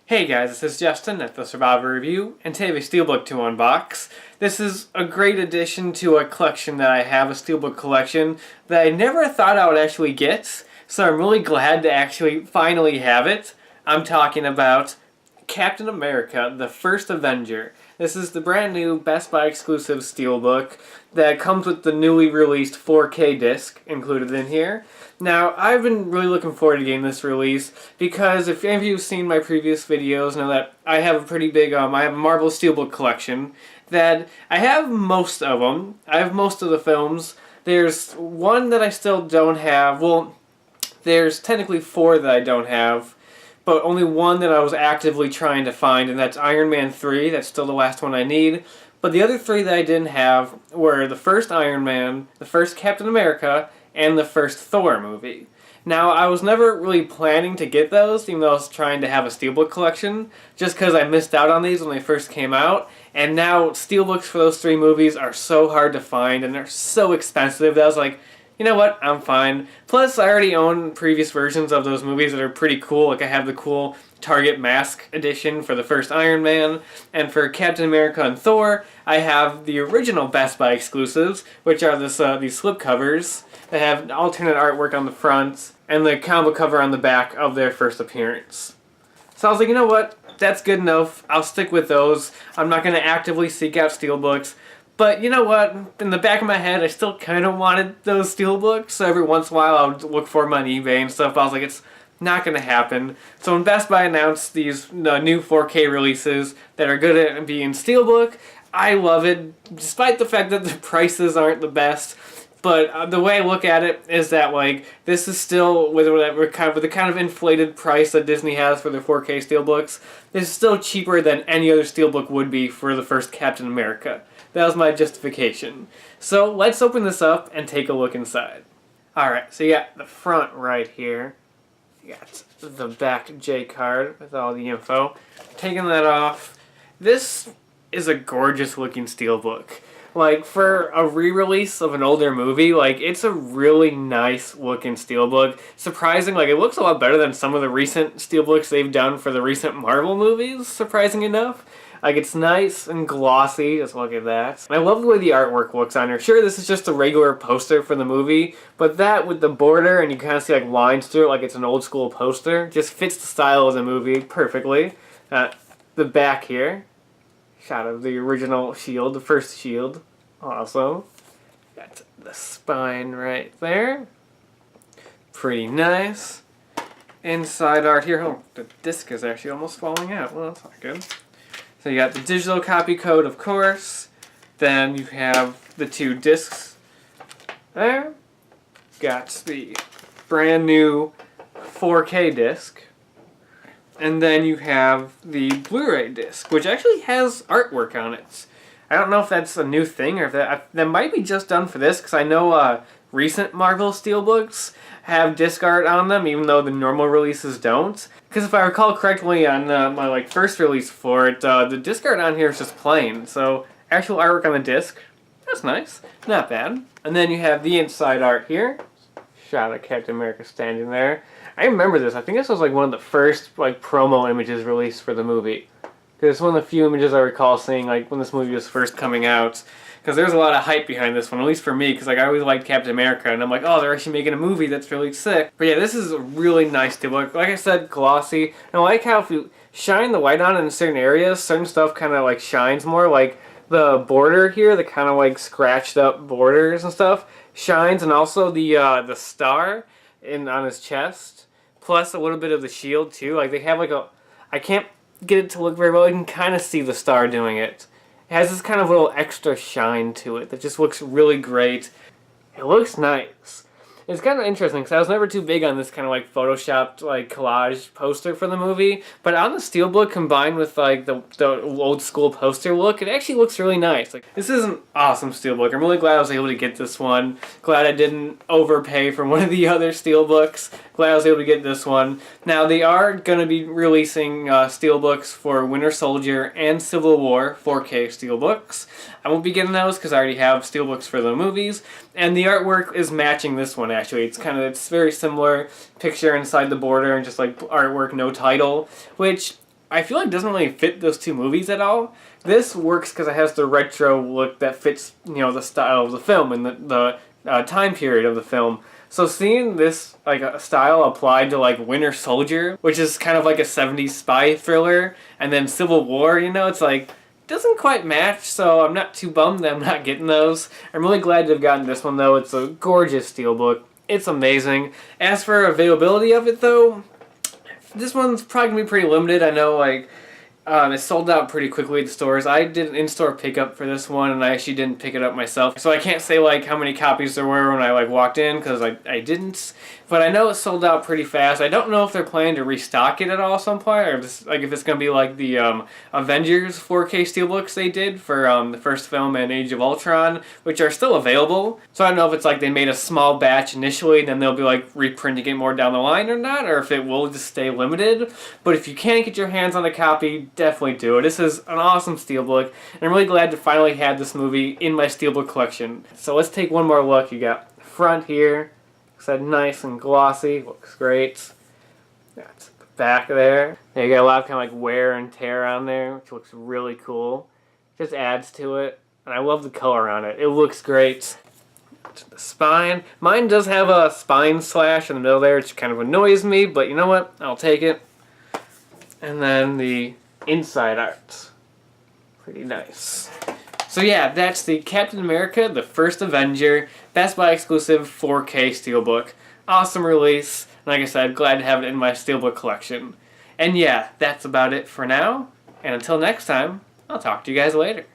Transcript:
Hey guys, this is Justin at The Survivor Review, and today we have a Steelbook to unbox. This is a great addition to a collection that I have, a Steelbook collection, that I never thought I would actually get, so I'm really glad to actually finally have it. I'm talking about Captain America, the First Avenger. This is the brand new Best Buy exclusive Steelbook that comes with the newly released 4K disc included in here. Now, I've been really looking forward to getting this release because if any of you have seen my previous videos know that I have a pretty big, I have a Marvel Steelbook collection that I have most of them. I have most of the films. There's one that I still don't have. Well, there's technically four that I don't have, but only one that I was actively trying to find, and that's Iron Man 3. That's still the last one I need. But the other three that I didn't have were the first Iron Man, the first Captain America, and the first Thor movie. Now, I was never really planning to get those, even though I was trying to have a Steelbook collection, just because I missed out on these when they first came out, and now Steelbooks for those three movies are so hard to find, and they're so expensive that I was like, you know what, I'm fine. Plus, I already own previous versions of those movies that are pretty cool. Like, I have the cool Target mask edition for the first Iron Man, and for Captain America and Thor, I have the original Best Buy exclusives, which are these slipcovers that have alternate artwork on the front, and the combo cover on the back of their first appearance. So I was like, you know what, that's good enough. I'll stick with those. I'm not going to actively seek out Steelbooks. But you know what? In the back of my head, I still kind of wanted those Steelbooks. So every once in a while, I would look for them on eBay and stuff. But I was like, it's not going to happen. So when Best Buy announced these new 4K releases that are good at being Steelbook, I love it, despite the fact that the prices aren't the best. But the way I look at it is that, like, this is still, with the kind of inflated price that Disney has for their 4K Steelbooks, this is still cheaper than any other Steelbook would be for the first Captain America. That was my justification. So let's open this up and take a look inside. Alright, so you got the front right here. You got the back J card with all the info. Taking that off. This is a gorgeous looking Steelbook. Like, for a re-release of an older movie, like, it's a really nice looking Steelbook. Surprising, like, it looks a lot better than some of the recent Steelbooks they've done for the recent Marvel movies, surprising enough. Like, it's nice and glossy, just look at that. And I love the way the artwork looks on here. Sure, this is just a regular poster for the movie, but that with the border, and you kind of see, like, lines through it like it's an old school poster, just fits the style of the movie perfectly. The back here. Shot of the original shield, the first shield. Awesome. Got the spine right there. Pretty nice. Inside art here. Oh, the disc is actually almost falling out. Well, that's not good. So you got the digital copy code, of course. Then you have the two discs there. Got the brand new 4K disc. And then you have the Blu-ray disc, which actually has artwork on it. I don't know if that's a new thing or if that might be just done for this, because I know recent Marvel Steelbooks have disc art on them, even though the normal releases don't. Because if I recall correctly, on my first release for it, the disc art on here is just plain. So actual artwork on the disc, that's nice, not bad. And then you have the inside art here. Shot of Captain America standing there. I remember this. I think this was like one of the first promo images released for the movie. Because it's one of the few images I recall seeing like when this movie was first coming out. Because there's a lot of hype behind this one, at least for me, because like I always liked Captain America, and I'm like, oh, they're actually making a movie that's really sick. But yeah, this is a really nice Steelbook. Like I said, glossy. And I like how if you shine the white on it in certain areas, certain stuff kind of like shines more. Like the border here, the kind of like scratched up borders and stuff, shines, and also the star on his chest, plus a little bit of the shield too. Like they have like I can't get it to look very well. You can kind of see the star doing it. It has this kind of little extra shine to it that just looks really great. It looks nice. It's kind of interesting because I was never too big on this kind of like photoshopped like collage poster for the movie, but on the Steelbook combined with like the old school poster look, it actually looks really nice. Like, this is an awesome Steelbook. I'm really glad I was able to get this one. Glad I didn't overpay for one of the other Steelbooks. Glad I was able to get this one. Now they are going to be releasing Steelbooks for Winter Soldier and Civil War 4K Steelbooks. I won't be getting those because I already have Steelbooks for the movies, and the artwork is matching this one actually. It's very similar. Picture inside the border and just like artwork, no title, which I feel like it doesn't really fit those two movies at all. This works because it has the retro look that fits, the style of the film and the time period of the film. So seeing this like a style applied to like Winter Soldier, which is kind of like a 70s spy thriller, and then Civil War, it's like doesn't quite match, so I'm not too bummed that I'm not getting those. I'm really glad to have gotten this one though. It's a gorgeous steelbook. It's amazing. As for availability of it though, this one's probably gonna be pretty limited. I know it sold out pretty quickly at the stores. I did an in-store pickup for this one, and I actually didn't pick it up myself. So I can't say like how many copies there were when I walked in, because I didn't. But I know it sold out pretty fast. I don't know if they're planning to restock it at all at some point, or if it's going to be like the Avengers 4K steelbooks they did for the first film and Age of Ultron, which are still available. So I don't know if it's like they made a small batch initially, then they'll be like reprinting it more down the line or not, or if it will just stay limited. But if you can't get your hands on a copy, definitely do it. This is an awesome steelbook, and I'm really glad to finally have this movie in my steelbook collection. So let's take one more look. You got the front here. Looks nice and glossy. Looks great. That's the back there. You got a lot of kind of like wear and tear on there, which looks really cool. Just adds to it. And I love the color on it. It looks great. The spine. Mine does have a spine slash in the middle there, which kind of annoys me, but you know what? I'll take it. And then the inside art. Pretty nice. So yeah, that's the Captain America, the First Avenger, Best Buy exclusive 4K steelbook. Awesome release. And like I said, glad to have it in my steelbook collection. And yeah, that's about it for now. And until next time, I'll talk to you guys later.